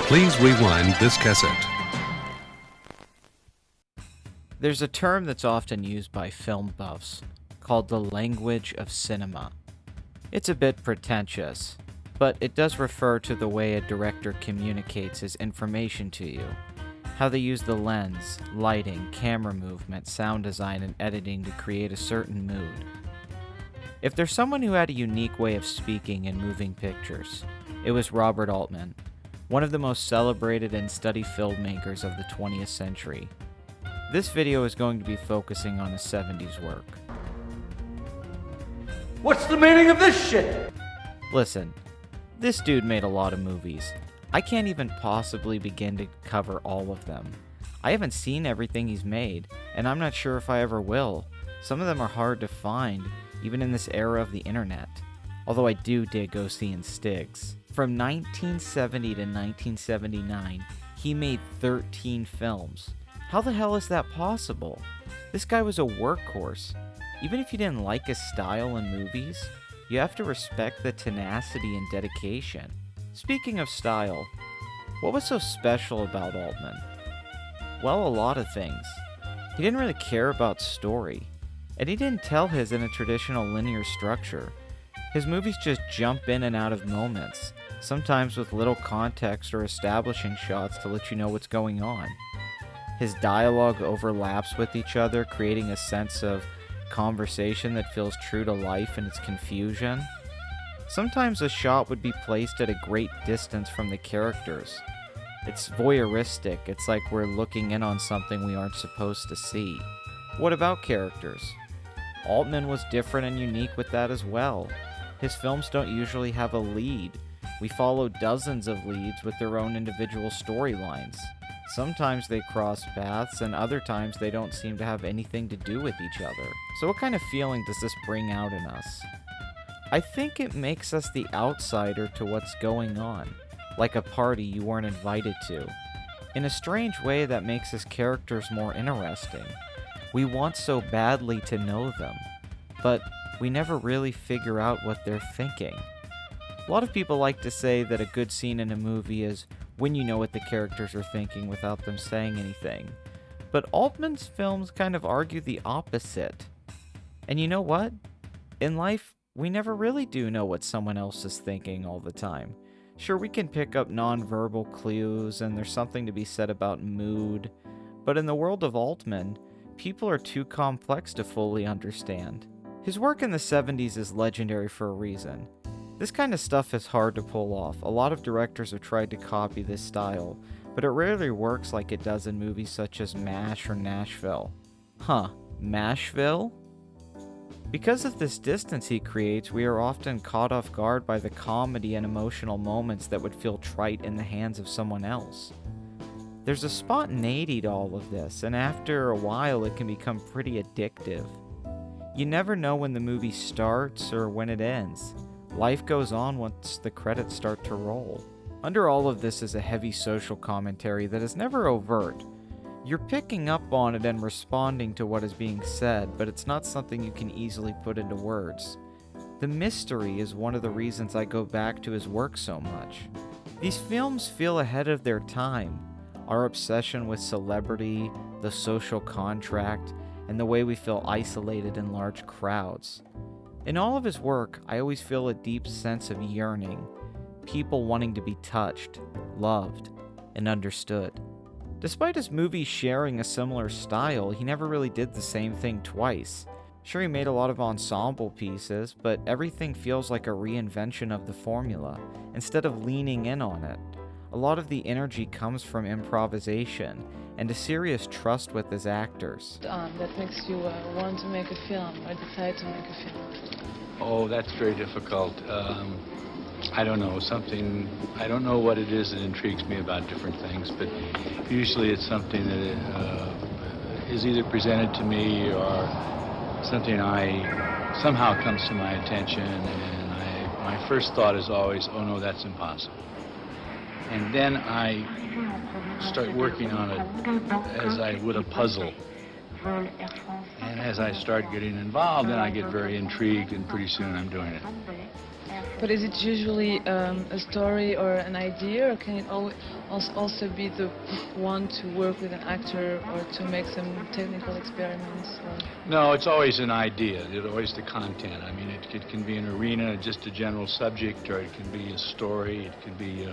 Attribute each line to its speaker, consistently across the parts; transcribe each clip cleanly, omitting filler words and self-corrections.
Speaker 1: Please rewind this cassette.
Speaker 2: There's a term that's often used by film buffs called the language of cinema. It's a bit pretentious, but it does refer to the way a director communicates his information to you, how they use the lens, lighting, camera movement, sound design, and editing to create a certain mood. If there's someone who had a unique way of speaking in moving pictures, it was Robert Altman, one of the most celebrated and studied filmmakers of the 20th century. This video is going to be focusing on his 70s work.
Speaker 3: What's the meaning of this shit?
Speaker 2: Listen, this dude made a lot of movies. I can't even possibly begin to cover all of them. I haven't seen everything he's made, and I'm not sure if I ever will. Some of them are hard to find, even in this era of the internet. Although I do dig O.C. Stiggs. From 1970 to 1979, he made 13 films. How the hell is that possible? This guy was a workhorse. Even if you didn't like his style in movies, you have to respect the tenacity and dedication. Speaking of style, what was so special about Altman? Well, a lot of things. He didn't really care about story, and he didn't tell his in a traditional linear structure. His movies just jump in and out of moments, sometimes with little context or establishing shots to let you know what's going on. His dialogue overlaps with each other, creating a sense of conversation that feels true to life in its confusion. Sometimes a shot would be placed at a great distance from the characters. It's voyeuristic, it's like we're looking in on something we aren't supposed to see. What about characters? Altman was different and unique with that as well. His films don't usually have a lead. We follow dozens of leads with their own individual storylines. Sometimes they cross paths, and other times they don't seem to have anything to do with each other. So what kind of feeling does this bring out in us? I think it makes us the outsider to what's going on, like a party you weren't invited to. In a strange way, that makes his characters more interesting. We want so badly to know them, but we never really figure out what they're thinking. A lot of people like to say that a good scene in a movie is when you know what the characters are thinking without them saying anything. But Altman's films kind of argue the opposite. And you know what? In life, we never really do know what someone else is thinking all the time. Sure, we can pick up nonverbal clues, and there's something to be said about mood. But in the world of Altman, people are too complex to fully understand. His work in the 70s is legendary for a reason. This kind of stuff is hard to pull off. A lot of directors have tried to copy this style, but it rarely works like it does in movies such as MASH or Nashville. Huh, Mashville? Because of this distance he creates, we are often caught off guard by the comedy and emotional moments that would feel trite in the hands of someone else. There's a spontaneity to all of this, and after a while it can become pretty addictive. You never know when the movie starts or when it ends. Life goes on once the credits start to roll. Under all of this is a heavy social commentary that is never overt. You're picking up on it and responding to what is being said, but it's not something you can easily put into words. The mystery is one of the reasons I go back to his work so much. These films feel ahead of their time. Our obsession with celebrity, the social contract, and the way we feel isolated in large crowds. In all of his work, I always feel a deep sense of yearning, people wanting to be touched, loved, and understood. Despite his movies sharing a similar style, he never really did the same thing twice. Sure, he made a lot of ensemble pieces, but everything feels like a reinvention of the formula, instead of leaning in on it. A lot of the energy comes from improvisation, and a serious trust with his actors.
Speaker 4: That makes you want to make a film, or decide to make a film?
Speaker 5: Oh, that's very difficult. I don't know, I don't know what it is that intrigues me about different things, but usually it's something that is either presented to me or something somehow comes to my attention, and my first thought is always, oh no, that's impossible. And then I start working on it as I would a puzzle. And as I start getting involved, then I get very intrigued, and pretty soon I'm doing it.
Speaker 4: But is it usually a story or an idea, or can it also be the one to work with an actor or to make some technical experiments? Or...
Speaker 5: No, it's always an idea. It's always the content. I mean, it can be an arena, just a general subject, or it can be a story, it can be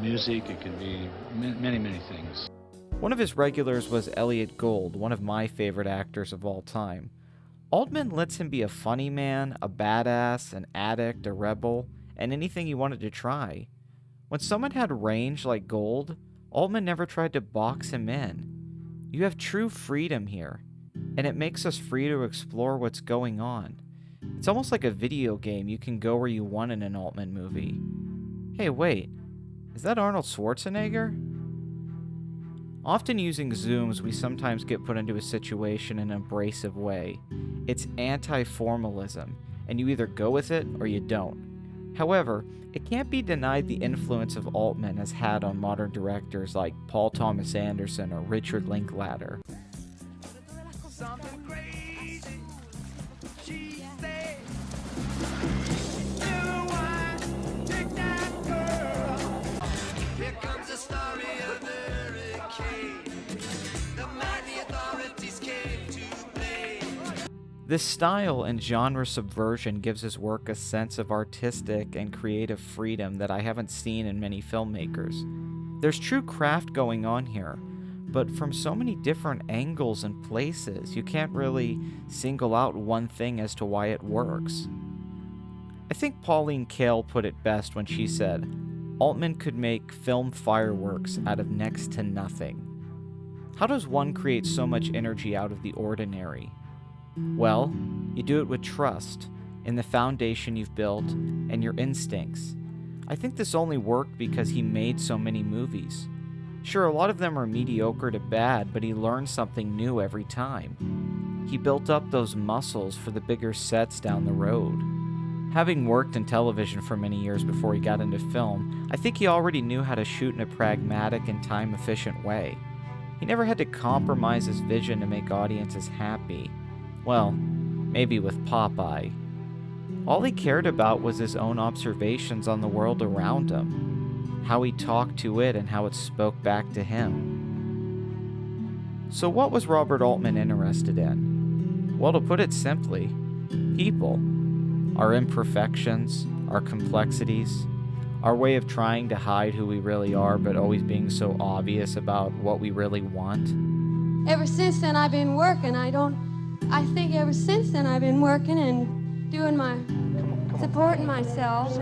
Speaker 5: music, it can be many, many things.
Speaker 2: One of his regulars was Elliot Gould, one of my favorite actors of all time. Altman lets him be a funny man, a badass, an addict, a rebel, and anything he wanted to try. When someone had range like Gould, Altman never tried to box him in. You have true freedom here, and it makes us free to explore what's going on. It's almost like a video game. You can go where you want in an Altman movie. Hey, wait, is that Arnold Schwarzenegger? Often using zooms, we sometimes get put into a situation in an abrasive way. It's anti-formalism, and you either go with it or you don't. However, it can't be denied the influence of Altman has had on modern directors like Paul Thomas Anderson or Richard Linklater. This style and genre subversion gives his work a sense of artistic and creative freedom that I haven't seen in many filmmakers. There's true craft going on here, but from so many different angles and places, you can't really single out one thing as to why it works. I think Pauline Kael put it best when she said, Altman could make film fireworks out of next to nothing. How does one create so much energy out of the ordinary? Well, you do it with trust in the foundation you've built and your instincts. I think this only worked because he made so many movies. Sure, a lot of them are mediocre to bad, but he learned something new every time. He built up those muscles for the bigger sets down the road. Having worked in television for many years before he got into film, I think he already knew how to shoot in a pragmatic and time-efficient way. He never had to compromise his vision to make audiences happy. Well, maybe with Popeye. All he cared about was his own observations on the world around him, how he talked to it and how it spoke back to him. So what was Robert Altman interested in? Well, to put it simply, people. Our imperfections, our complexities, our way of trying to hide who we really are but always being so obvious about what we really want.
Speaker 6: Ever since then I've been working. I think ever since then I've been working and doing supporting myself.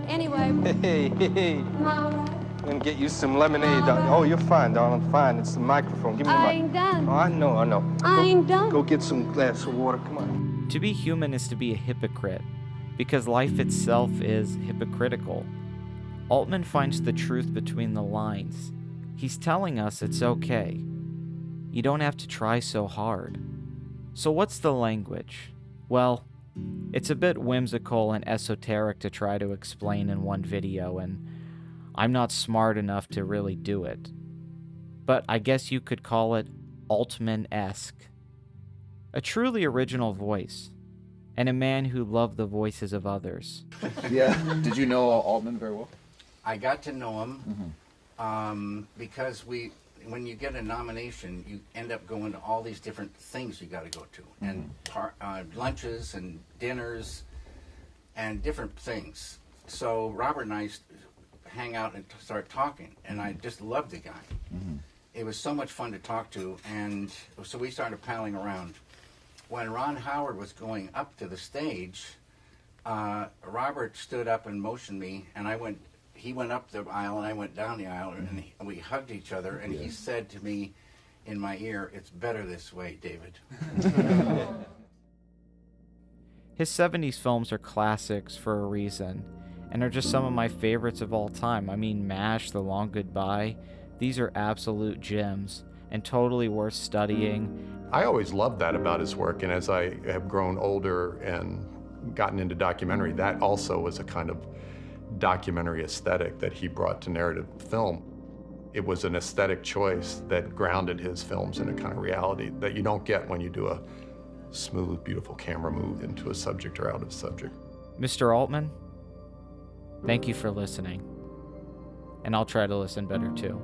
Speaker 6: Anyway.
Speaker 7: Hey. I'm gonna get you some lemonade. Oh, you're fine, darling, fine. It's the microphone. Give me the mic.
Speaker 6: I ain't done.
Speaker 7: Oh, I know.
Speaker 6: I ain't done.
Speaker 7: Go get some glass of water, come on.
Speaker 2: To be human is to be a hypocrite, because life itself is hypocritical. Altman finds the truth between the lines. He's telling us it's okay. You don't have to try so hard. So what's the language? Well, it's a bit whimsical and esoteric to try to explain in one video, and I'm not smart enough to really do it. But I guess you could call it Altman-esque. A truly original voice, and a man who loved the voices of others.
Speaker 8: Yeah. Did you know Altman very well?
Speaker 9: I got to know him because when you get a nomination, you end up going to all these different things you got to go to, and lunches and dinners and different things. So Robert and I hang out and start talking, and I just loved the guy. It was so much fun to talk to, and so we started palling around. When Ron Howard was going up to the stage, Robert stood up and motioned me, and he went up the aisle and I went down the aisle, and we hugged each other, and he said to me in my ear, "It's better this way, David."
Speaker 2: His 70s films are classics for a reason, and are just some of my favorites of all time. I mean, MASH, The Long Goodbye, these are absolute gems, and totally worth studying.
Speaker 10: I always loved that about his work, and as I have grown older and gotten into documentary, that also was a kind of documentary aesthetic that he brought to narrative film. It was an aesthetic choice that grounded his films in a kind of reality that you don't get when you do a smooth, beautiful camera move into a subject or out of subject.
Speaker 2: Mr. Altman, thank you for listening. and I'll try to listen better too.